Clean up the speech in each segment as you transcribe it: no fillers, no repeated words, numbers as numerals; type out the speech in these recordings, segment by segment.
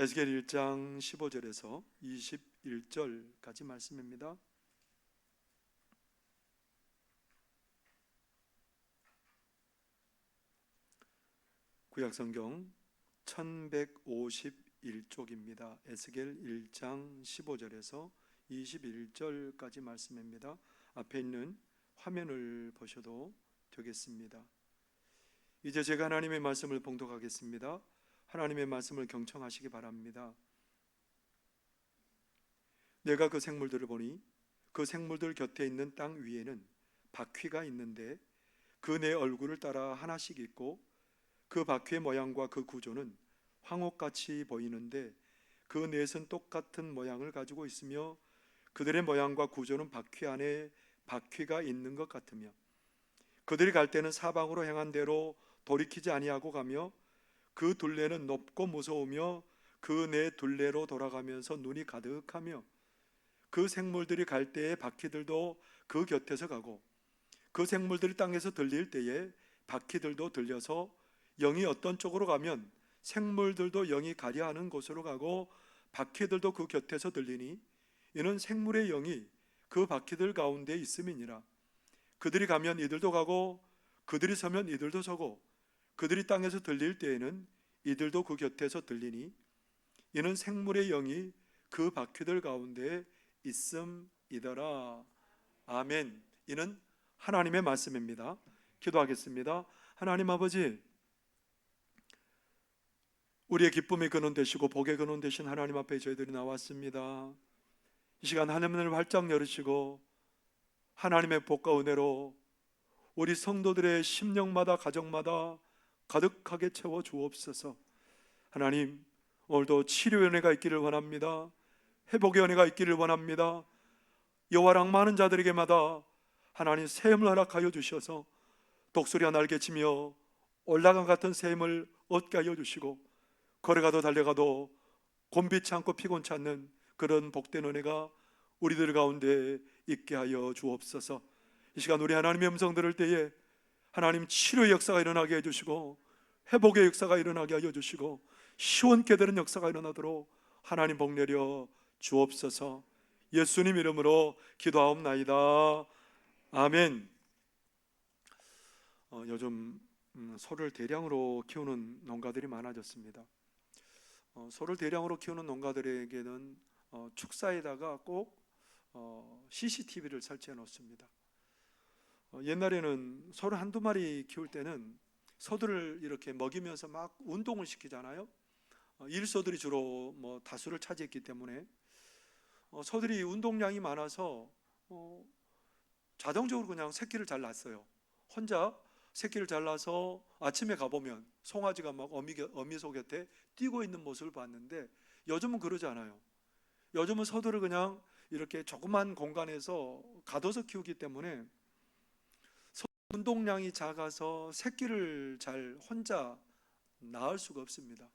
에스겔 1장 15절에서 21절까지 말씀입니다. 구약성경 1151쪽입니다. 에스겔 1장 15절에서 21절까지 말씀입니다. 앞에 있는 화면을 보셔도 되겠습니다. 이제 제가 하나님의 말씀을 봉독하겠습니다. 하나님의 말씀을 경청하시기 바랍니다. 내가 그 생물들을 보니 그 생물들 곁에 있는 땅 위에는 바퀴가 있는데 그 네 얼굴을 따라 하나씩 있고 그 바퀴의 모양과 그 구조는 황옥같이 보이는데 그 넷은 똑같은 모양을 가지고 있으며 그들의 모양과 구조는 바퀴 안에 바퀴가 있는 것 같으며 그들이 갈 때는 사방으로 향한 대로 돌이키지 아니하고 가며 그 둘레는 높고 무서우며 그 네 둘레로 돌아가면서 눈이 가득하며 그 생물들이 갈 때에 바퀴들도 그 곁에서 가고 그 생물들이 땅에서 들릴 때에 바퀴들도 들려서 영이 어떤 쪽으로 가면 생물들도 영이 가려 하는 곳으로 가고 바퀴들도 그 곁에서 들리니 이는 생물의 영이 그 바퀴들 가운데 있음이니라. 그들이 가면 이들도 가고 그들이 서면 이들도 서고 그들이 땅에서 들릴 때에는 이들도 그 곁에서 들리니 이는 생물의 영이 그 바퀴들 가운데 있음이더라. 아멘. 이는 하나님의 말씀입니다. 기도하겠습니다. 하나님 아버지, 우리의 기쁨의 근원 되시고 복의 근원 되신 하나님 앞에 저희들이 나왔습니다. 이 시간 하늘문을 활짝 열으시고 하나님의 복과 은혜로 우리 성도들의 심령마다 가정마다 가득하게 채워 주옵소서. 하나님, 오늘도 치료의 은혜가 있기를 원합니다. 회복의 은혜가 있기를 원합니다. 여호와랑 많은 자들에게마다 하나님 샘을 허락하여 주셔서 독수리가 날개치며 올라간 같은 샘을 얻게 하여 주시고 걸어가도 달려가도 곤비치 않고 피곤치 않는 그런 복된 은혜가 우리들 가운데 있게 하여 주옵소서. 이 시간 우리 하나님의 음성 들을 때에 하나님 치료의 역사가 일어나게 해주시고 회복의 역사가 일어나게 하여 주시고 시원케 되는 역사가 일어나도록 하나님 복 내려 주옵소서. 예수님 이름으로 기도하옵나이다. 아멘. 요즘 소를 대량으로 키우는 농가들이 많아졌습니다. 소를 대량으로 키우는 농가들에게는 축사에다가 꼭 CCTV를 설치해 놓습니다. 옛날에는 소를 한두 마리 키울 때는 소들을 이렇게 먹이면서 막 운동을 시키잖아요. 일소들이 주로 다수를 차지했기 때문에 소들이 운동량이 많아서 자동적으로 그냥 새끼를 잘 낳았어요. 혼자 새끼를 잘 낳아서 아침에 가보면 송아지가 막 어미소 곁에 뛰고 있는 모습을 봤는데 요즘은 그러지 않아요. 요즘은 소들을 그냥 이렇게 조그만 공간에서 가둬서 키우기 때문에 운동량이 작아서 새끼를 잘 혼자 낳을 수가 없습니다.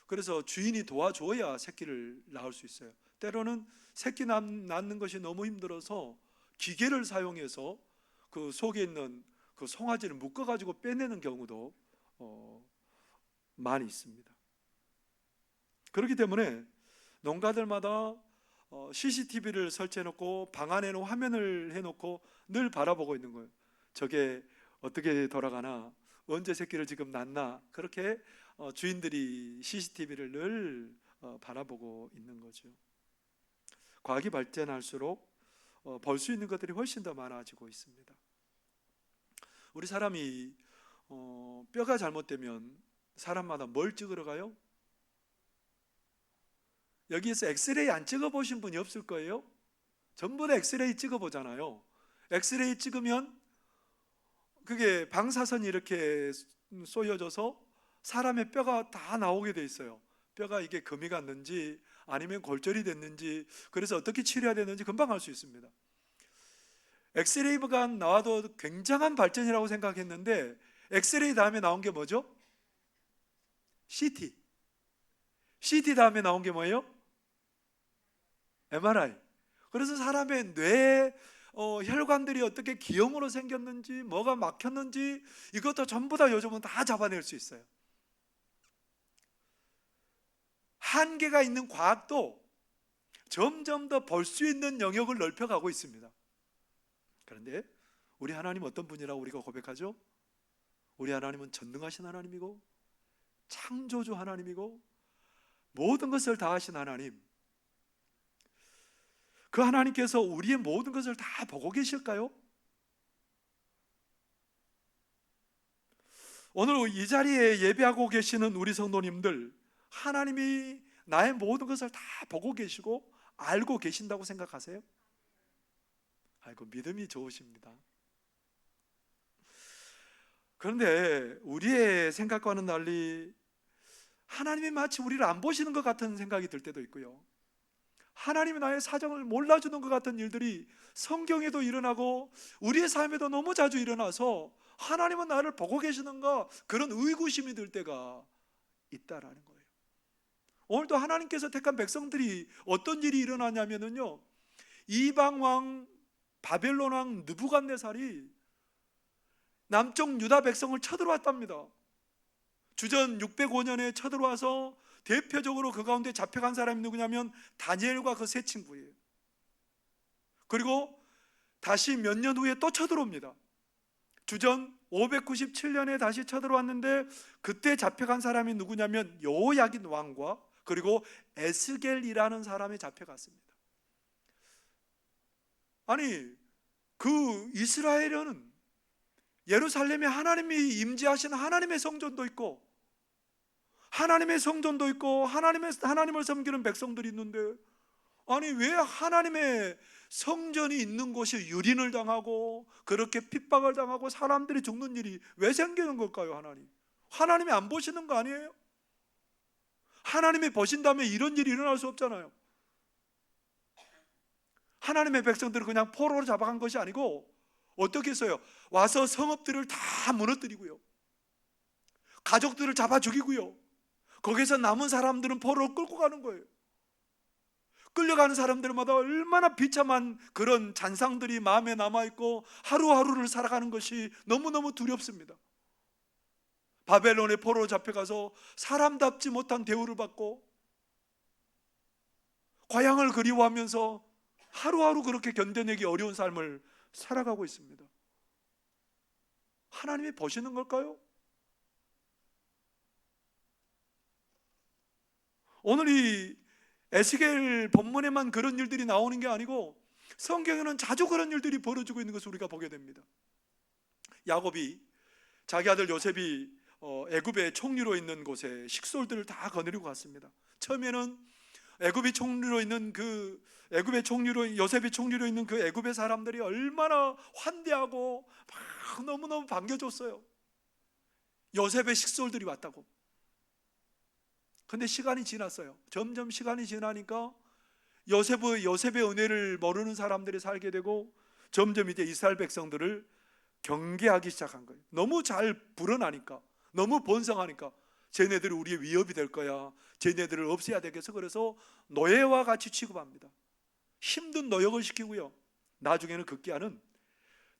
그래서 주인이 도와줘야 새끼를 낳을 수 있어요. 때로는 새끼 낳는 것이 너무 힘들어서 기계를 사용해서 그 속에 있는 그 송아지를 묶어가지고 빼내는 경우도 많이 있습니다. 그렇기 때문에 농가들마다 CCTV를 설치해놓고 방 안에는 화면을 해놓고 늘 바라보고 있는 거예요. 저게 어떻게 돌아가나, 언제 새끼를 지금 낳나, 그렇게 주인들이 CCTV를 늘 바라보고 있는 거죠. 과학이 발전할수록 볼 수 있는 것들이 훨씬 더 많아지고 있습니다. 우리 사람이 뼈가 잘못되면 사람마다 뭘 찍으러 가요? 여기에서 엑스레이 안 찍어보신 분이 없을 거예요. 전부 다 엑스레이 찍어보잖아요. 엑스레이 찍으면 그게 방사선이 이렇게 쏘여져서 사람의 뼈가 다 나오게 돼 있어요. 뼈가 이게 금이 갔는지 아니면 골절이 됐는지, 그래서 어떻게 치료해야 되는지 금방 알 수 있습니다. 엑스레이가 나와도 굉장한 발전이라고 생각했는데 엑스레이 다음에 나온 게 뭐죠? CT. CT 다음에 나온 게 뭐예요? MRI. 그래서 사람의 뇌 혈관들이 어떻게 기형으로 생겼는지, 뭐가 막혔는지, 이것도 전부 다 요즘은 다 잡아낼 수 있어요. 한계가 있는 과학도 점점 더 볼 수 있는 영역을 넓혀가고 있습니다. 그런데 우리 하나님 어떤 분이라고 우리가 고백하죠? 우리 하나님은 전능하신 하나님이고 창조주 하나님이고 모든 것을 다 하신 하나님. 그 하나님께서 우리의 모든 것을 다 보고 계실까요? 오늘 이 자리에 예배하고 계시는 우리 성도님들, 하나님이 나의 모든 것을 다 보고 계시고 알고 계신다고 생각하세요? 아이고, 믿음이 좋으십니다. 그런데 우리의 생각과는 달리 하나님이 마치 우리를 안 보시는 것 같은 생각이 들 때도 있고요, 하나님이 나의 사정을 몰라주는 것 같은 일들이 성경에도 일어나고 우리의 삶에도 너무 자주 일어나서 하나님은 나를 보고 계시는가, 그런 의구심이 들 때가 있다라는 거예요. 오늘도 하나님께서 택한 백성들이 어떤 일이 일어나냐면요, 이방왕 바벨론 왕 느부갓네살이 남쪽 유다 백성을 쳐들어왔답니다. 주전 605년에 쳐들어와서 대표적으로 그 가운데 잡혀간 사람이 누구냐면 다니엘과 그 세 친구예요. 그리고 다시 몇 년 후에 또 쳐들어옵니다. 주전 597년에 다시 쳐들어왔는데 그때 잡혀간 사람이 누구냐면 여호야긴 왕과 그리고 에스겔이라는 사람이 잡혀갔습니다. 아니, 그 이스라엘은 예루살렘에 하나님이 임재하신 하나님의 성전도 있고 하나님의 성전도 있고 하나님을 섬기는 백성들이 있는데, 아니 왜 하나님의 성전이 있는 곳이 유린을 당하고 그렇게 핍박을 당하고 사람들이 죽는 일이 왜 생기는 걸까요? 하나님이 안 보시는 거 아니에요? 하나님이 보신다면 이런 일이 일어날 수 없잖아요. 하나님의 백성들을 그냥 포로로 잡아간 것이 아니고 어떻게 했어요? 와서 성읍들을 다 무너뜨리고요, 가족들을 잡아 죽이고요, 거기서 남은 사람들은 포로로 끌고 가는 거예요. 끌려가는 사람들마다 얼마나 비참한 그런 잔상들이 마음에 남아있고 하루하루를 살아가는 것이 너무너무 두렵습니다. 바벨론의 포로로 잡혀가서 사람답지 못한 대우를 받고 고향을 그리워하면서 하루하루 그렇게 견뎌내기 어려운 삶을 살아가고 있습니다. 하나님이 보시는 걸까요? 오늘 이 에스겔 본문에만 그런 일들이 나오는 게 아니고 성경에는 자주 그런 일들이 벌어지고 있는 것을 우리가 보게 됩니다. 야곱이 자기 아들 요셉이 애굽의 총리로 있는 곳에 식솔들을 다 거느리고 갔습니다. 처음에는 애굽이 총리로 있는 요셉이 총리로 있는 그 애굽의 사람들이 얼마나 환대하고 막 너무너무 반겨줬어요. 요셉의 식솔들이 왔다고. 근데 시간이 지났어요. 점점 시간이 지나니까 요셉의 은혜를 모르는 사람들이 살게 되고 점점 이제 이스라엘 백성들을 경계하기 시작한 거예요. 너무 잘 불어나니까, 너무 번성하니까 쟤네들이 우리의 위협이 될 거야, 쟤네들을 없애야 되겠어. 그래서 노예와 같이 취급합니다. 힘든 노역을 시키고요, 나중에는 급기야는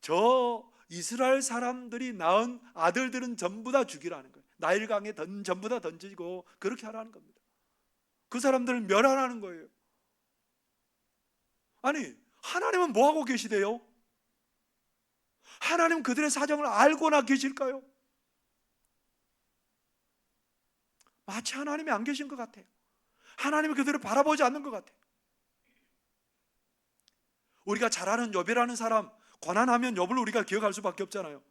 저 이스라엘 사람들이 낳은 아들들은 전부 다 죽이라는 거예요. 나일강에 전부 다 던지고 그렇게 하라는 겁니다. 그 사람들을 멸하라는 거예요. 아니, 하나님은 뭐하고 계시대요? 하나님 그들의 사정을 알고나 계실까요? 마치 하나님이 안 계신 것 같아요. 하나님이 그들을 바라보지 않는 것 같아요. 우리가 잘 아는 욥이라는 사람, 고난하면 욥을 우리가 기억할 수밖에 없잖아요.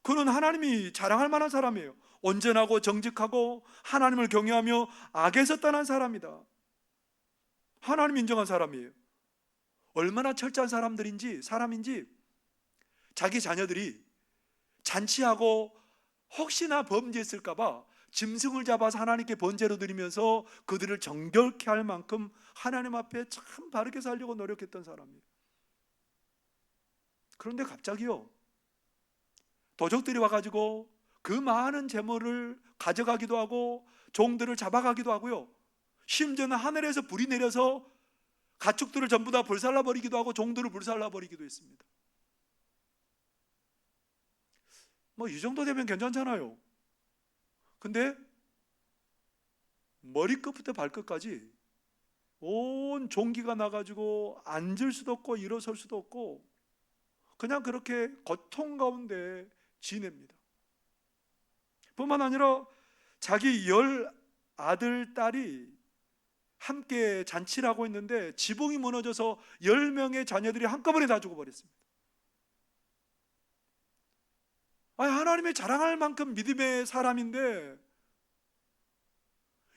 그는 하나님이 자랑할 만한 사람이에요. 온전하고 정직하고 하나님을 경외하며 악에서 떠난 사람이다. 하나님 인정한 사람이에요. 얼마나 철저한 사람인지 자기 자녀들이 잔치하고 혹시나 범죄했을까 봐 짐승을 잡아서 하나님께 번제로 드리면서 그들을 정결케 할 만큼 하나님 앞에 참 바르게 살려고 노력했던 사람이에요. 그런데 갑자기요, 도적들이 와가지고 그 많은 재물을 가져가기도 하고 종들을 잡아가기도 하고요, 심지어는 하늘에서 불이 내려서 가축들을 전부 다 불살라버리기도 하고 종들을 불살라버리기도 했습니다. 뭐 이 정도 되면 괜찮잖아요. 근데 머리끝부터 발끝까지 온 종기가 나가지고 앉을 수도 없고 일어설 수도 없고 그냥 그렇게 고통 가운데 지냅니다. 뿐만 아니라 자기 10아들 딸이 함께 잔치를 하고 있는데 지붕이 무너져서 10명의 자녀들이 한꺼번에 다 죽어버렸습니다. 아니, 하나님의 자랑할 만큼 믿음의 사람인데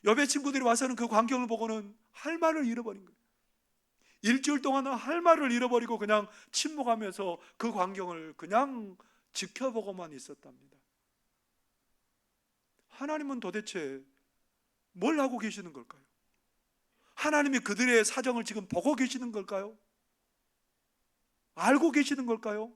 옆에 친구들이 와서는 그 광경을 보고는 할 말을 잃어버린 거예요. 일주일 동안은 할 말을 잃어버리고 그냥 침묵하면서 그 광경을 그냥 지켜보고만 있었답니다. 하나님은 도대체 뭘 하고 계시는 걸까요? 하나님이 그들의 사정을 지금 보고 계시는 걸까요? 알고 계시는 걸까요?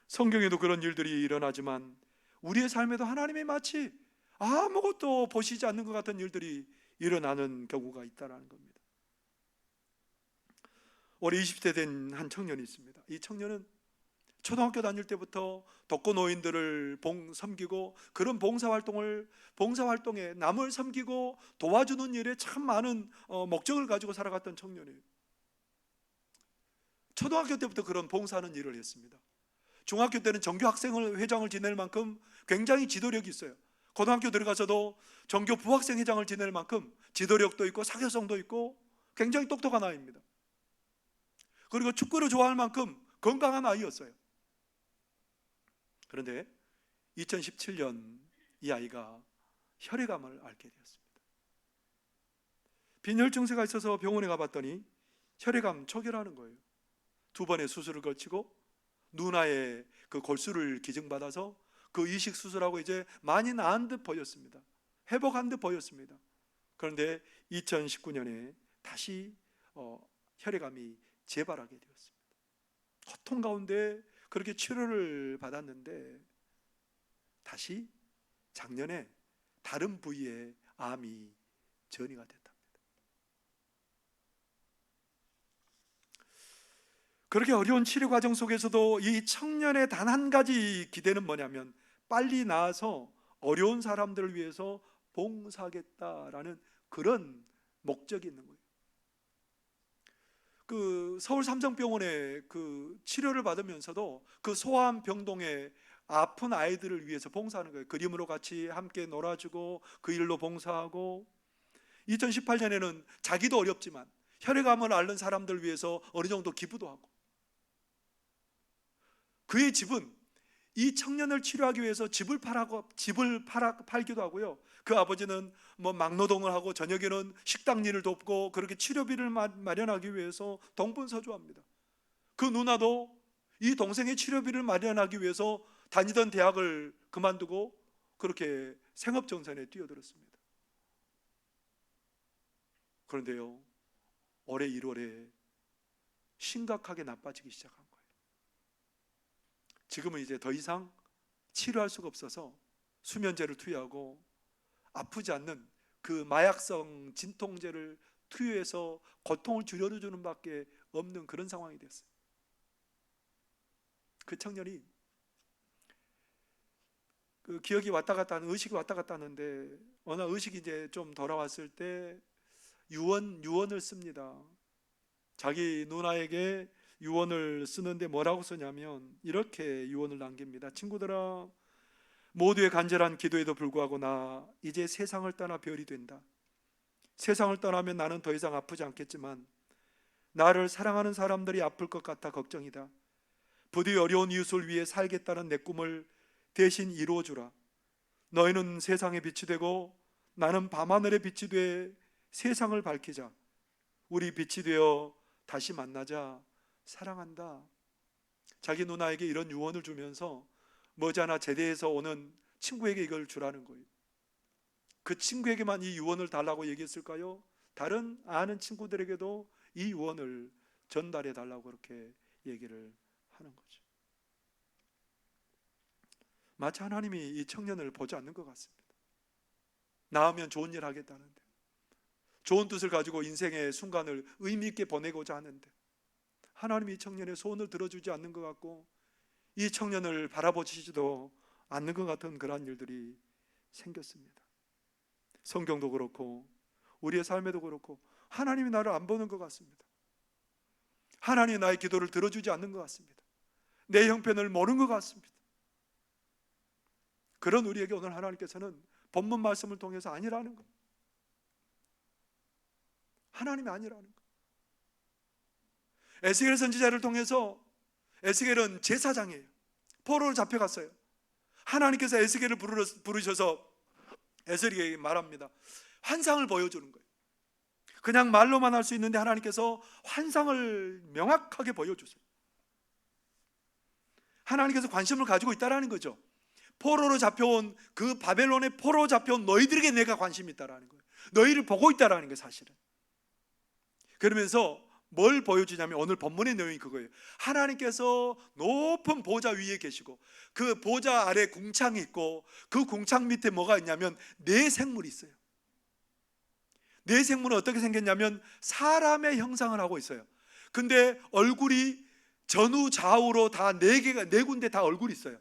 성경에도 그런 일들이 일어나지만 우리의 삶에도 하나님이 마치 아무것도 보시지 않는 것 같은 일들이 일어나는 경우가 있다는 겁니다. 올해 20대 된 한 청년이 있습니다. 이 청년은 초등학교 다닐 때부터 독거노인들을 섬기고 그런 봉사활동에 남을 섬기고 도와주는 일에 참 많은 목적을 가지고 살아갔던 청년이에요. 초등학교 때부터 그런 봉사하는 일을 했습니다. 중학교 때는 정교학생회장을 지낼 만큼 굉장히 지도력이 있어요. 고등학교 들어가서도 전교 부학생회장을 지낼 만큼 지도력도 있고 사교성도 있고 굉장히 똑똑한 아이입니다. 그리고 축구를 좋아할 만큼 건강한 아이였어요. 그런데 2017년 이 아이가 혈액암을 앓게 되었습니다. 빈혈 증세가 있어서 병원에 가봤더니 혈액암 초기라는 거예요. 2번의 수술을 거치고 누나의 그 골수를 기증받아서 그 이식 수술하고 이제 많이 나은 듯 보였습니다. 회복한 듯 보였습니다. 그런데 2019년에 다시 혈액암이 재발하게 되었습니다. 고통 가운데 그렇게 치료를 받았는데 다시 작년에 다른 부위에 암이 전이가 됐답니다. 그렇게 어려운 치료 과정 속에서도 이 청년의 단 한 가지 기대는 뭐냐면 빨리 나아서 어려운 사람들을 위해서 봉사하겠다라는 그런 목적이 있는 거예요. 그 서울 삼성병원에 그 치료를 받으면서도 그 소아암 병동에 아픈 아이들을 위해서 봉사하는 거예요. 그림으로 같이 함께 놀아주고 그 일로 봉사하고 2018년에는 자기도 어렵지만 혈액암을 앓는 사람들 위해서 어느 정도 기부도 하고 그의 집은 이 청년을 치료하기 위해서 집을 팔기도 하고요. 그 아버지는 뭐 막노동을 하고 저녁에는 식당 일을 돕고 그렇게 치료비를 마련하기 위해서 동분서주합니다. 그 누나도 이 동생의 치료비를 마련하기 위해서 다니던 대학을 그만두고 그렇게 생업정산에 뛰어들었습니다. 그런데요, 올해 1월에 심각하게 나빠지기 시작한 거예요. 지금은 이제 더 이상 치료할 수가 없어서 수면제를 투여하고 아프지 않는 그 마약성 진통제를 투여해서 고통을 줄여주는 밖에 없는 그런 상황이 됐어요. 그 청년이 그 기억이 왔다 갔다 하는, 의식이 왔다 갔다 하는데 어느 의식이 이제 좀 돌아왔을 때 유언을 씁니다. 자기 누나에게 유언을 쓰는데 뭐라고 쓰냐면 이렇게 유언을 남깁니다. 친구들아, 모두의 간절한 기도에도 불구하고 나 이제 세상을 떠나 별이 된다. 세상을 떠나면 나는 더 이상 아프지 않겠지만 나를 사랑하는 사람들이 아플 것 같아 걱정이다. 부디 어려운 이웃을 위해 살겠다는 내 꿈을 대신 이루어주라. 너희는 세상의 빛이 되고 나는 밤하늘의 빛이 돼 세상을 밝히자. 우리 빛이 되어 다시 만나자. 사랑한다. 자기 누나에게 이런 유언을 주면서 머지않아 제대해서 오는 친구에게 이걸 주라는 거예요. 그 친구에게만 이 유언을 달라고 얘기했을까요? 다른 아는 친구들에게도 이 유언을 전달해 달라고 그렇게 얘기를 하는 거죠. 마치 하나님이 이 청년을 보지 않는 것 같습니다. 나으면 좋은 일 하겠다는데, 좋은 뜻을 가지고 인생의 순간을 의미 있게 보내고자 하는데 하나님이 이 청년의 소원을 들어주지 않는 것 같고 이 청년을 바라보시지도 않는 것 같은 그러한 일들이 생겼습니다. 성경도 그렇고 우리의 삶에도 그렇고 하나님이 나를 안 보는 것 같습니다. 하나님이 나의 기도를 들어주지 않는 것 같습니다. 내 형편을 모르는 것 같습니다. 그런 우리에게 오늘 하나님께서는 본문 말씀을 통해서 아니라는 것, 하나님이 아니라는 것. 에스겔 선지자를 통해서, 에스겔은 제사장이에요. 포로로 잡혀갔어요. 하나님께서 에스겔을 부르셔서 에스겔에게 말합니다. 환상을 보여주는 거예요. 그냥 말로만 할 수 있는데 하나님께서 환상을 명확하게 보여주세요. 하나님께서 관심을 가지고 있다는 거죠. 포로로 잡혀온, 그 바벨론의 포로로 잡혀온 너희들에게 내가 관심이 있다는 거예요. 너희를 보고 있다는 거예요, 사실은. 그러면서 뭘 보여주냐면 오늘 본문의 내용이 그거예요. 하나님께서 높은 보좌 위에 계시고 그 보좌 아래 궁창이 있고 그 궁창 밑에 뭐가 있냐면 네 생물이 있어요. 네 생물은 어떻게 생겼냐면 사람의 형상을 하고 있어요. 근데 얼굴이 전후 좌우로 다 네 군데 다 얼굴이 있어요.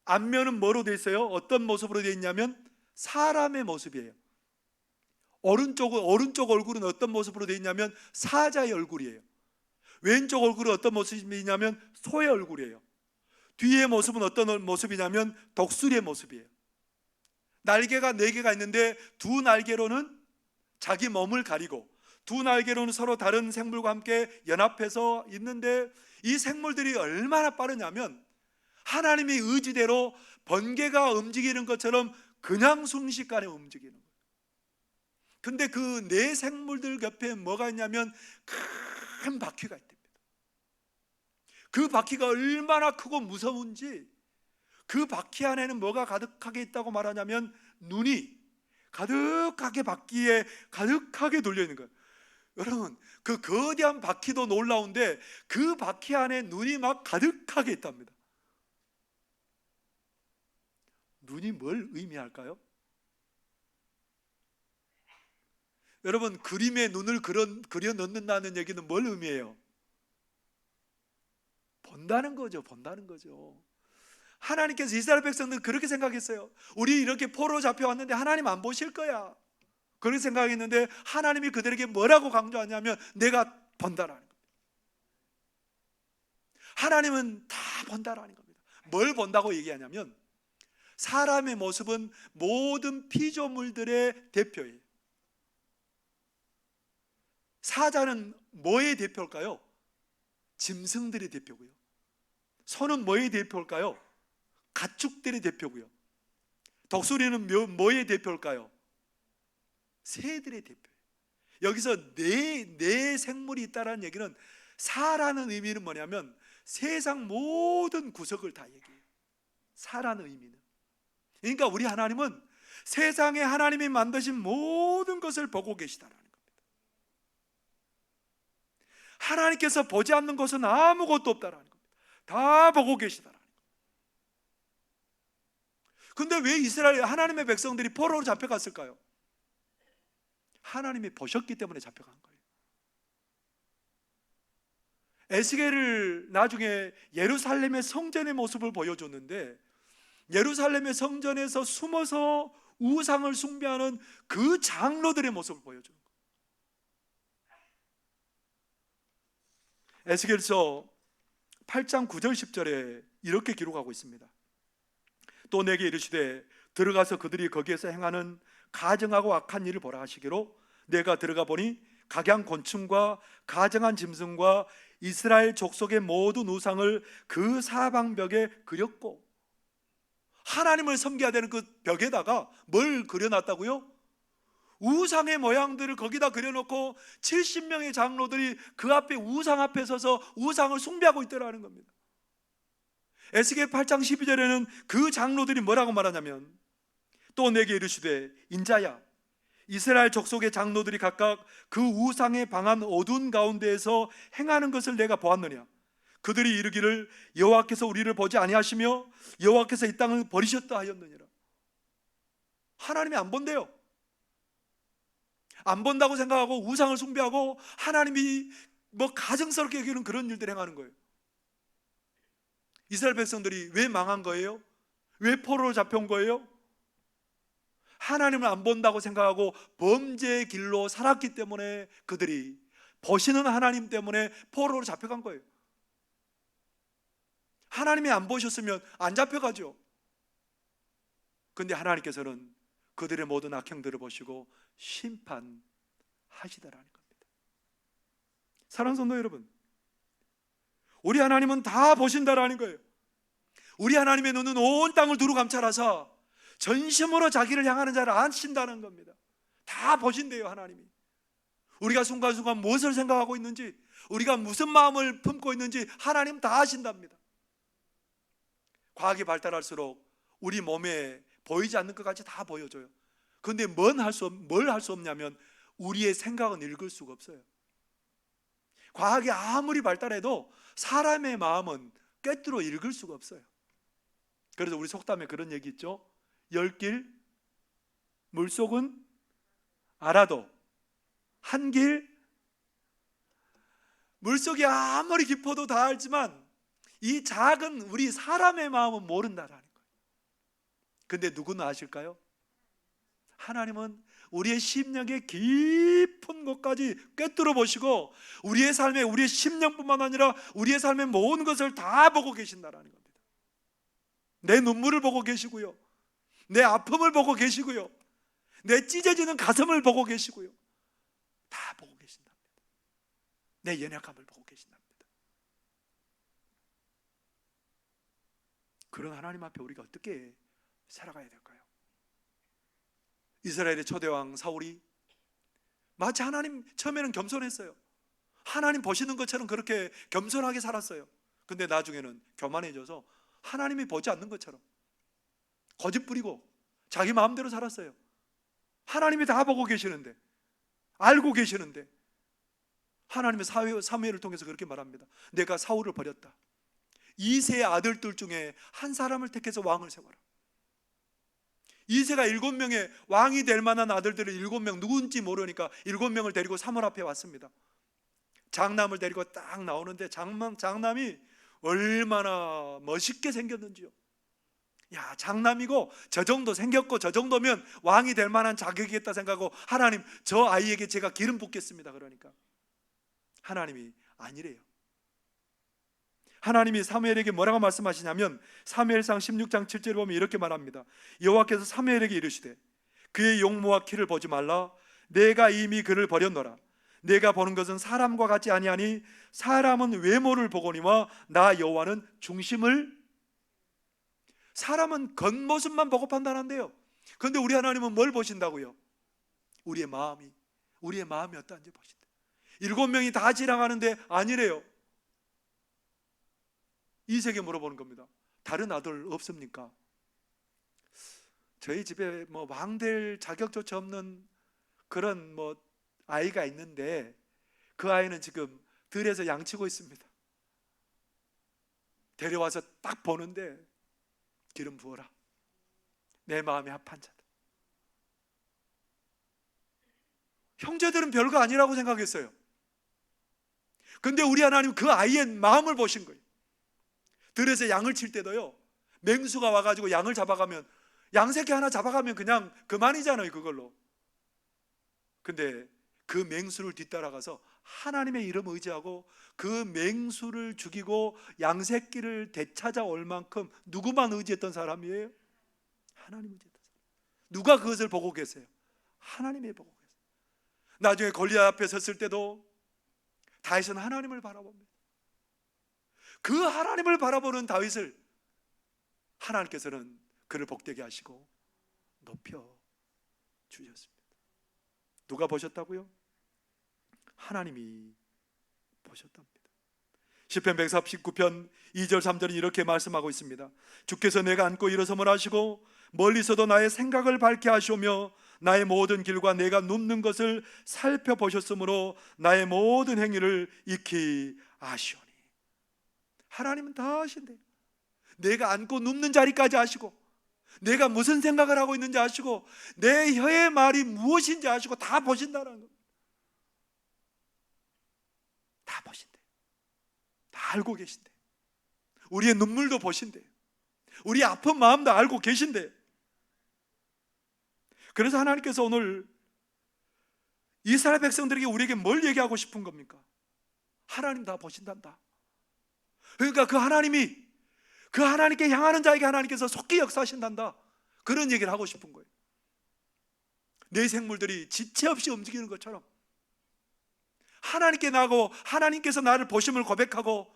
앞면은 뭐로 되어 있어요? 어떤 모습으로 되어 있냐면 사람의 모습이에요. 오른쪽 얼굴은 어떤 모습으로 되어 있냐면 사자의 얼굴이에요. 왼쪽 얼굴은 어떤 모습이냐면 소의 얼굴이에요. 뒤의 모습은 어떤 모습이냐면 독수리의 모습이에요. 날개가 4개가 있는데 두 날개로는 자기 몸을 가리고 두 날개로는 서로 다른 생물과 함께 연합해서 있는데 이 생물들이 얼마나 빠르냐면 하나님의 의지대로 번개가 움직이는 것처럼 그냥 순식간에 움직이는 거예요. 근데 그 네 생물들 옆에 뭐가 있냐면 큰 바퀴가 있답니다. 그 바퀴가 얼마나 크고 무서운지, 그 바퀴 안에는 뭐가 가득하게 있다고 말하냐면 눈이 가득하게 바퀴에 가득하게 돌려 있는 거예요. 여러분, 그 거대한 바퀴도 놀라운데 그 바퀴 안에 눈이 막 가득하게 있답니다. 눈이 뭘 의미할까요? 여러분, 그림에 눈을 그려 넣는다는 얘기는 뭘 의미해요? 본다는 거죠. 본다는 거죠. 하나님께서 이스라엘 백성들 그렇게 생각했어요. 우리 이렇게 포로 잡혀왔는데 하나님 안 보실 거야, 그렇게 생각했는데 하나님이 그들에게 뭐라고 강조하냐면 내가 본다라는 겁니다. 하나님은 다 본다라는 겁니다. 뭘 본다고 얘기하냐면 사람의 모습은 모든 피조물들의 대표예요. 사자는 뭐의 대표일까요? 짐승들의 대표고요. 소는 뭐의 대표일까요? 가축들의 대표고요. 독수리는 뭐의 대표일까요? 새들의 대표예요. 여기서 네 생물이 있다는 얘기는 사라는 의미는 뭐냐면 세상 모든 구석을 다 얘기해요. 사라는 의미는. 그러니까 우리 하나님은 세상에 하나님이 만드신 모든 것을 보고 계시다라는 겁니다. 하나님께서 보지 않는 것은 아무것도 없다라는 겁니다. 다 보고 계시다라는 겁니다. 근데 왜 이스라엘 하나님의 백성들이 포로로 잡혀갔을까요? 하나님이 보셨기 때문에 잡혀간 거예요. 에스겔을 나중에 예루살렘의 성전의 모습을 보여줬는데 예루살렘의 성전에서 숨어서 우상을 숭배하는 그 장로들의 모습을 보여줘요. 에스겔서 8장 9절 10절에 이렇게 기록하고 있습니다. 또 내게 이르시되 들어가서 그들이 거기에서 행하는 가증하고 악한 일을 보라 하시기로 내가 들어가 보니 각양 곤충과 가증한 짐승과 이스라엘 족속의 모든 우상을 그 사방벽에 그렸고, 하나님을 섬겨야 되는 그 벽에다가 뭘 그려놨다고요? 우상의 모양들을 거기다 그려놓고 70명의 장로들이 그 앞에 우상 앞에 서서 우상을 숭배하고 있더라는 겁니다. 에스겔 8장 12절에는 그 장로들이 뭐라고 말하냐면 또 내게 이르시되 인자야 이스라엘 족속의 장로들이 각각 그 우상에 방한 어두운 가운데에서 행하는 것을 내가 보았느냐. 그들이 이르기를 여호와께서 우리를 보지 아니하시며 여호와께서 이 땅을 버리셨다 하였느니라. 하나님이 안 본대요. 안 본다고 생각하고 우상을 숭배하고 하나님이 뭐 가증스럽게 여기는 그런 일들 행하는 거예요. 이스라엘 백성들이 왜 망한 거예요? 왜 포로로 잡혀온 거예요? 하나님을 안 본다고 생각하고 범죄의 길로 살았기 때문에 그들이 보시는 하나님 때문에 포로로 잡혀간 거예요. 하나님이 안 보셨으면 안 잡혀가죠. 근데 하나님께서는 그들의 모든 악행들을 보시고 심판하시더라는 겁니다. 사랑하는 성도 여러분, 우리 하나님은 다 보신다라는 거예요. 우리 하나님의 눈은 온 땅을 두루 감찰하사 전심으로 자기를 향하는 자를 아신다는 겁니다. 다 보신대요, 하나님이. 우리가 순간순간 무엇을 생각하고 있는지, 우리가 무슨 마음을 품고 있는지 하나님 다 아신답니다. 과학이 발달할수록 우리 몸에 보이지 않는 것까지 다 보여줘요. 그런데 뭘 할 수 없냐면 우리의 생각은 읽을 수가 없어요. 과학이 아무리 발달해도 사람의 마음은 꿰뚫어 읽을 수가 없어요. 그래서 우리 속담에 그런 얘기 있죠. 열길 물속은 알아도 한길, 물속이 아무리 깊어도 다 알지만 이 작은 우리 사람의 마음은 모른다라는 거예요. 근데 누구는 아실까요? 하나님은 우리의 심령의 깊은 곳까지 꿰뚫어 보시고 우리의 삶에, 우리의 심령뿐만 아니라 우리의 삶의 모든 것을 다 보고 계신다라는 겁니다. 내 눈물을 보고 계시고요, 내 아픔을 보고 계시고요, 내 찢어지는 가슴을 보고 계시고요, 다 보고 계신답니다. 내 연약함을 보고 계신답니다. 그런 하나님 앞에 우리가 어떻게 살아가야 될까요? 이스라엘의 초대왕 사울이 마치 하나님, 처음에는 겸손했어요. 하나님 보시는 것처럼 그렇게 겸손하게 살았어요. 근데 나중에는 교만해져서 하나님이 보지 않는 것처럼 거짓 부리고 자기 마음대로 살았어요. 하나님이 다 보고 계시는데, 알고 계시는데, 하나님의 사무엘을 통해서 그렇게 말합니다. 내가 사울을 버렸다. 이새의 아들들 중에 한 사람을 택해서 왕을 세워라. 이새가 7명의 왕이 될 만한 아들들을 7명, 누군지 모르니까 7명을 데리고 사물 앞에 왔습니다. 장남을 데리고 딱 나오는데 장남이 얼마나 멋있게 생겼는지요. 야, 장남이고 저 정도 생겼고 저 정도면 왕이 될 만한 자격이겠다 생각하고, 하나님, 저 아이에게 제가 기름 붓겠습니다. 그러니까 하나님이 아니래요. 하나님이 사무엘에게 뭐라고 말씀하시냐면 사무엘상 16장 7절에 보면 이렇게 말합니다. 여호와께서 사무엘에게 이르시되 그의 용모와 키를 보지 말라. 내가 이미 그를 버렸노라. 내가 보는 것은 사람과 같지 아니하니 사람은 외모를 보거니와 나 여호와는 중심을. 사람은 겉모습만 보고 판단한대요. 그런데 우리 하나님은 뭘 보신다고요? 우리의 마음이 어떠한지 보신다. 7명이 다 지나가는데 아니래요. 이세에게 물어보는 겁니다. 다른 아들 없습니까? 저희 집에 왕 될 자격조차 없는 그런 아이가 있는데 그 아이는 지금 들에서 양치고 있습니다. 데려와서 딱 보는데 기름 부어라. 내 마음에 합한 자다. 형제들은 별거 아니라고 생각했어요. 근데 우리 하나님 그 아이의 마음을 보신 거예요. 들에서 양을 칠 때도요, 맹수가 와가지고 양을 잡아가면, 양새끼 하나 잡아가면 그냥 그만이잖아요, 그걸로. 근데 그 맹수를 뒤따라가서 하나님의 이름 의지하고 그 맹수를 죽이고 양새끼를 되찾아올 만큼 누구만 의지했던 사람이에요? 하나님 의지했던 사람. 누가 그것을 보고 계세요? 하나님이 보고 계세요. 나중에 골리앗 앞에 섰을 때도 다윗은 하나님을 바라봅니다. 그 하나님을 바라보는 다윗을 하나님께서는 그를 복되게 하시고 높여 주셨습니다. 누가 보셨다고요? 하나님이 보셨답니다. 시편 139편 2절 3절은 이렇게 말씀하고 있습니다. 주께서 내가 앉고 일어섬을 하시고 멀리서도 나의 생각을 밝게 하시오며 나의 모든 길과 내가 눕는 것을 살펴보셨으므로 나의 모든 행위를 익히 아시오니. 하나님은 다 아신대요. 내가 앉고 눕는 자리까지 아시고, 내가 무슨 생각을 하고 있는지 아시고, 내 혀의 말이 무엇인지 아시고 다 보신다는 겁니다. 다 보신대요. 다 알고 계신대요. 우리의 눈물도 보신대요. 우리 아픈 마음도 알고 계신데, 그래서 하나님께서 오늘 이스라엘 백성들에게 우리에게 뭘 얘기하고 싶은 겁니까? 하나님 다 보신단다. 그러니까 그 하나님이, 그 하나님께 향하는 자에게 하나님께서 속히 역사하신단다, 그런 얘기를 하고 싶은 거예요. 내 생물들이 지체 없이 움직이는 것처럼 하나님께 나고, 하나님께서 나를 보심을 고백하고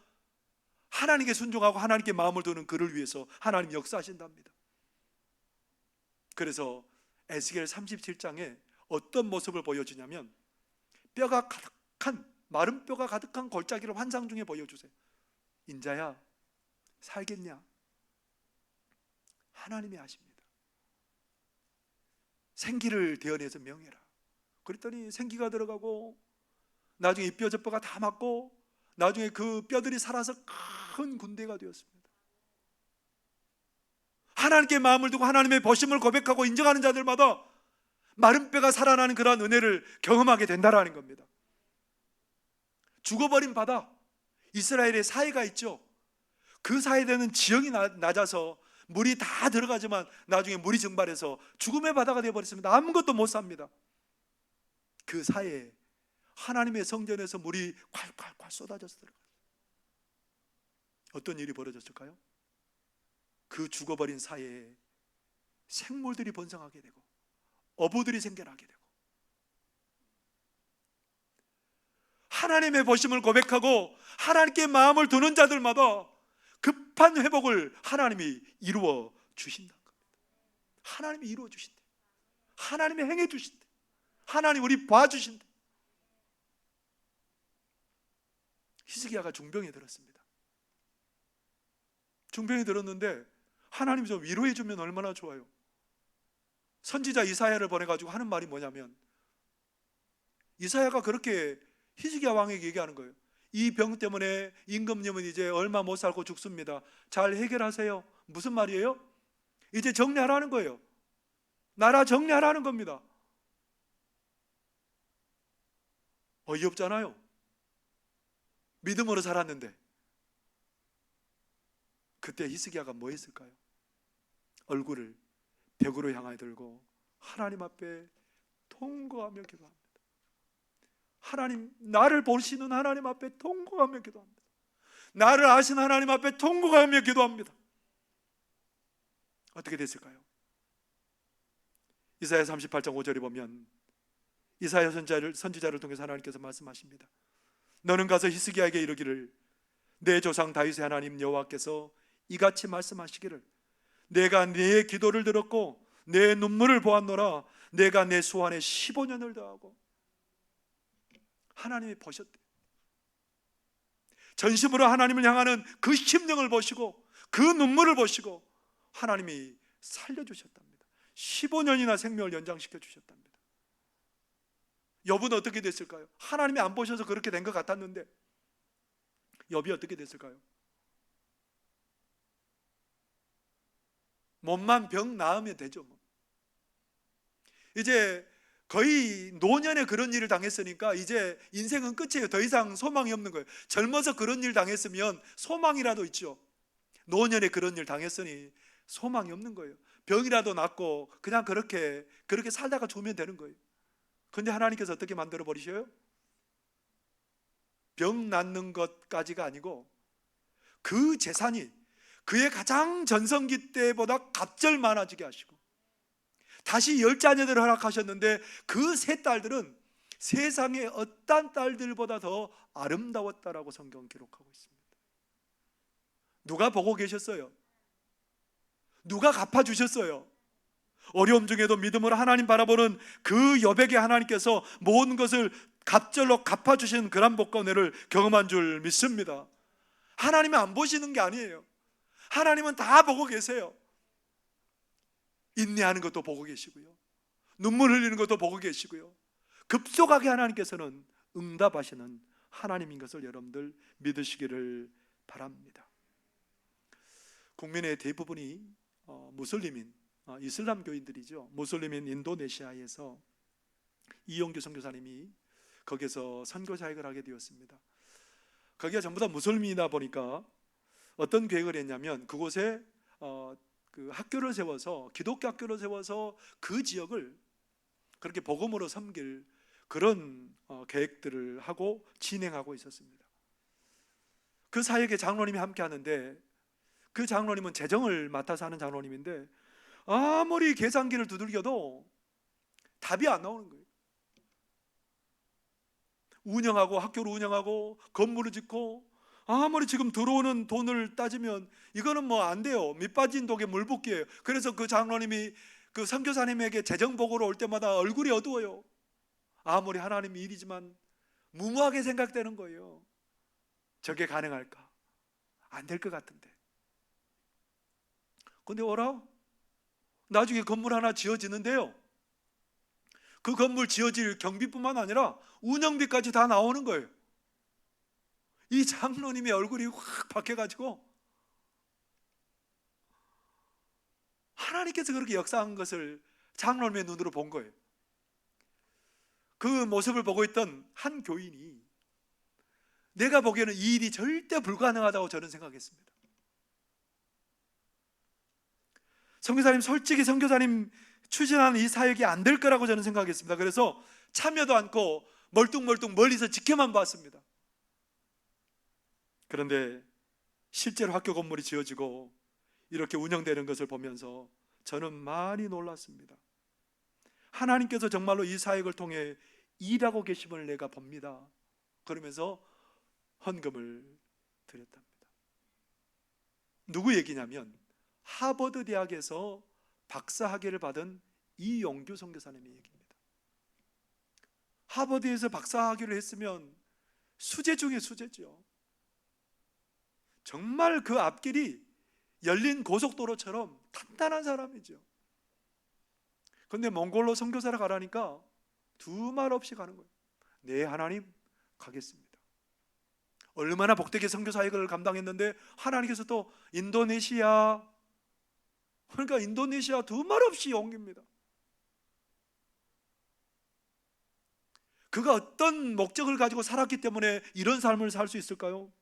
하나님께 순종하고 하나님께 마음을 두는 그를 위해서 하나님 역사하신답니다. 그래서 에스겔 37장에 어떤 모습을 보여주냐면, 뼈가 가득한, 마른 뼈가 가득한 골짜기를 환상 중에 보여주세요. 인자야, 살겠냐? 하나님이 아십니다. 생기를 대언해서 명해라. 그랬더니 생기가 들어가고 나중에 이 뼈 저 뼈가 다 맞고 나중에 그 뼈들이 살아서 큰 군대가 되었습니다. 하나님께 마음을 두고 하나님의 보심을 고백하고 인정하는 자들마다 마른 뼈가 살아나는 그러한 은혜를 경험하게 된다라는 겁니다. 죽어버린 바다, 이스라엘의 사해가 있죠. 그 사해되는 지형이 낮아서 물이 다 들어가지만 나중에 물이 증발해서 죽음의 바다가 되어버렸습니다. 아무것도 못 삽니다. 그 사해에 하나님의 성전에서 물이 콸콸콸 쏟아져서 들어가요. 어떤 일이 벌어졌을까요? 그 죽어버린 사해에 생물들이 번성하게 되고 어부들이 생겨나게 되고, 하나님의 보심을 고백하고 하나님께 마음을 두는 자들마다 급한 회복을 하나님이 이루어 주신다는 겁니다. 하나님이 이루어 주신대. 하나님이 행해 주신대. 하나님 우리 봐주신대. 히스기야가 중병이 들었습니다. 중병이 들었는데 하나님이 좀 위로해 주면 얼마나 좋아요. 선지자 이사야를 보내가지고 하는 말이 뭐냐면, 이사야가 그렇게 히스기야 왕에게 얘기하는 거예요. 이 병 때문에 임금님은 이제 얼마 못 살고 죽습니다. 잘 해결하세요. 무슨 말이에요? 이제 정리하라는 거예요. 나라 정리하라는 겁니다. 어이없잖아요. 믿음으로 살았는데. 그때 히스기야가 뭐 했을까요? 얼굴을 벽으로 향하여 들고 하나님 앞에 통곡하며 기도합니다. 하나님, 나를 보시는 하나님 앞에 통곡하며 기도합니다. 나를 아시는 하나님 앞에 통곡하며 기도합니다. 어떻게 됐을까요? 이사야 38장 5절에 보면 이사야 선지자를 통해서 하나님께서 말씀하십니다. 너는 가서 히스기야에게 이르기를, 내 조상 다윗의 하나님 여호와께서 이같이 말씀하시기를, 내가 네 기도를 들었고 내 눈물을 보았노라. 내가 내 수완에 15년을 더하고. 하나님이 보셨대. 전심으로 하나님을 향하는 그 심령을 보시고 그 눈물을 보시고 하나님이 살려주셨답니다. 15년이나 생명을 연장시켜 주셨답니다. 욥은 어떻게 됐을까요? 하나님이 안 보셔서 그렇게 된 것 같았는데 욥이 어떻게 됐을까요? 몸만 병 나으면 되죠. 이제 거의 노년에 그런 일을 당했으니까 이제 인생은 끝이에요. 더 이상 소망이 없는 거예요. 젊어서 그런 일 당했으면 소망이라도 있죠. 노년에 그런 일 당했으니 소망이 없는 거예요. 병이라도 낫고 그냥 그렇게 살다가 죽으면 되는 거예요. 그런데 하나님께서 어떻게 만들어 버리셔요? 병 낫는 것까지가 아니고 그 재산이 그의 가장 전성기 때보다 갑절 많아지게 하시고, 다시 10자녀들을 허락하셨는데 그 3딸들은 세상의 어떤 딸들보다 더 아름다웠다라고 성경은 기록하고 있습니다. 누가 보고 계셨어요? 누가 갚아주셨어요? 어려움 중에도 믿음으로 하나님 바라보는 그 욥에게 하나님께서 모든 것을 갑절로 갚아주신 그런 복과 은혜를 경험한 줄 믿습니다. 하나님은 안 보시는 게 아니에요. 하나님은 다 보고 계세요. 인내하는 것도 보고 계시고요, 눈물 흘리는 것도 보고 계시고요, 급속하게 하나님께서는 응답하시는 하나님인 것을 여러분들 믿으시기를 바랍니다. 국민의 대부분이 무슬림인 이슬람교인들이죠. 무슬림인 인도네시아에서 이용규 선교사님이 거기서 선교 사역을 하게 되었습니다. 거기가 전부 다 무슬림이다 보니까 어떤 계획을 했냐면, 그곳에 그 학교를 세워서, 기독교 학교를 세워서 그 지역을 그렇게 복음으로 섬길 그런 계획들을 하고 진행하고 있었습니다. 그 사역에 장로님이 함께 하는데, 그 장로님은 재정을 맡아서 하는 장로님인데 아무리 계산기를 두들겨도 답이 안 나오는 거예요. 운영하고, 학교를 운영하고 건물을 짓고, 아무리 지금 들어오는 돈을 따지면 이거는 뭐 안 돼요. 밑 빠진 독에 물 붓기예요. 그래서 그 장로님이 그 선교사님에게 재정 보고로 올 때마다 얼굴이 어두워요. 아무리 하나님 일이지만 무모하게 생각되는 거예요. 저게 가능할까? 안 될 것 같은데. 근데 어라? 나중에 건물 하나 지어지는데요, 그 건물 지어질 경비뿐만 아니라 운영비까지 다 나오는 거예요. 이 장로님의 얼굴이 확 바뀌어가지고 하나님께서 그렇게 역사한 것을 장로님의 눈으로 본 거예요. 그 모습을 보고 있던 한 교인이, 내가 보기에는 이 일이 절대 불가능하다고 저는 생각했습니다. 선교사님, 솔직히 선교사님 추진하는 이 사역이 안 될 거라고 저는 생각했습니다. 그래서 참여도 않고 멀뚱멀뚱 멀리서 지켜만 봤습니다. 그런데 실제로 학교 건물이 지어지고 이렇게 운영되는 것을 보면서 저는 많이 놀랐습니다. 하나님께서 정말로 이 사역을 통해 일하고 계심을 내가 봅니다. 그러면서 헌금을 드렸답니다. 누구 얘기냐면 하버드 대학에서 박사학위를 받은 이용규 선교사님의 얘기입니다. 하버드에서 박사학위를 했으면 수재 중에 수재죠. 정말 그 앞길이 열린 고속도로처럼 탄탄한 사람이죠. 그런데 몽골로 선교사를 가라니까 두 말 없이 가는 거예요. 네, 하나님, 가겠습니다. 얼마나 복되게 선교 사역을 감당했는데 하나님께서 또 인도네시아, 그러니까 인도네시아 두 말 없이 옮깁니다. 그가 어떤 목적을 가지고 살았기 때문에 이런 삶을 살 수 있을까요?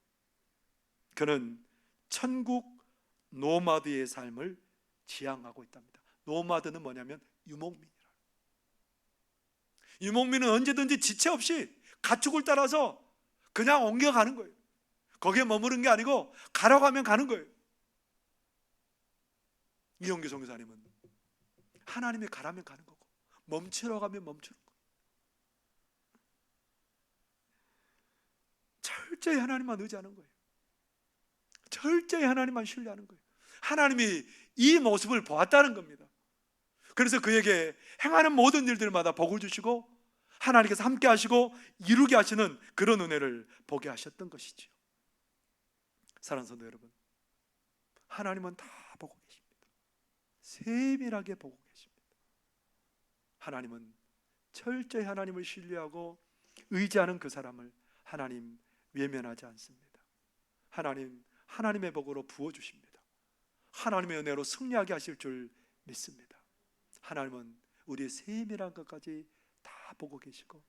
그는 천국 노마드의 삶을 지향하고 있답니다. 노마드는 뭐냐면 유목민이라. 유목민은 언제든지 지체 없이 가축을 따라서 그냥 옮겨가는 거예요. 거기에 머무른 게 아니고 가러 가면 가는 거예요. 이용규 선교사님은 하나님이 가라면 가는 거고 멈추러 가면 멈추는 거예요. 철저히 하나님만 의지하는 거예요. 철저히 하나님만 신뢰하는 거예요. 하나님이 이 모습을 보았다는 겁니다. 그래서 그에게 행하는 모든 일들마다 복을 주시고 하나님께서 함께 하시고 이루게 하시는 그런 은혜를 보게 하셨던 것이지요. 사랑하는 성도 여러분, 하나님은 다 보고 계십니다. 세밀하게 보고 계십니다. 하나님은 철저히 하나님을 신뢰하고 의지하는 그 사람을 하나님 외면하지 않습니다. 하나님의 복으로 부어주십니다. 하나님의 은혜로 승리하게 하실 줄 믿습니다. 하나님은 우리의 세밀한 것까지 다 보고 계시고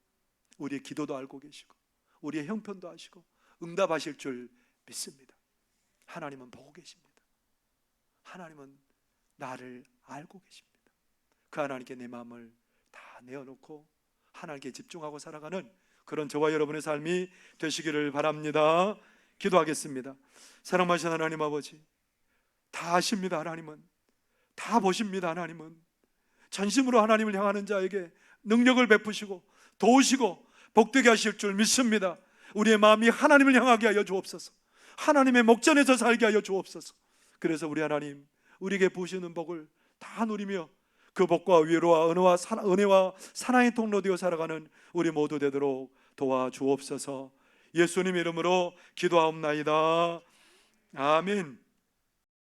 우리의 기도도 알고 계시고 우리의 형편도 아시고 응답하실 줄 믿습니다. 하나님은 보고 계십니다. 하나님은 나를 알고 계십니다. 그 하나님께 내 마음을 다 내어놓고 하나님께 집중하고 살아가는 그런 저와 여러분의 삶이 되시기를 바랍니다. 기도하겠습니다. 사랑하시는 하나님 아버지, 다 아십니다. 하나님은 다 보십니다. 하나님은 전심으로 하나님을 향하는 자에게 능력을 베푸시고 도우시고 복되게 하실 줄 믿습니다. 우리의 마음이 하나님을 향하게 하여 주옵소서. 하나님의 목전에서 살게 하여 주옵소서. 그래서 우리 하나님, 우리에게 부으시는 복을 다 누리며 그 복과 위로와 은혜와 사랑의 통로 되어 살아가는 우리 모두 되도록 도와주옵소서. 예수님 이름으로 기도하옵나이다. 아멘.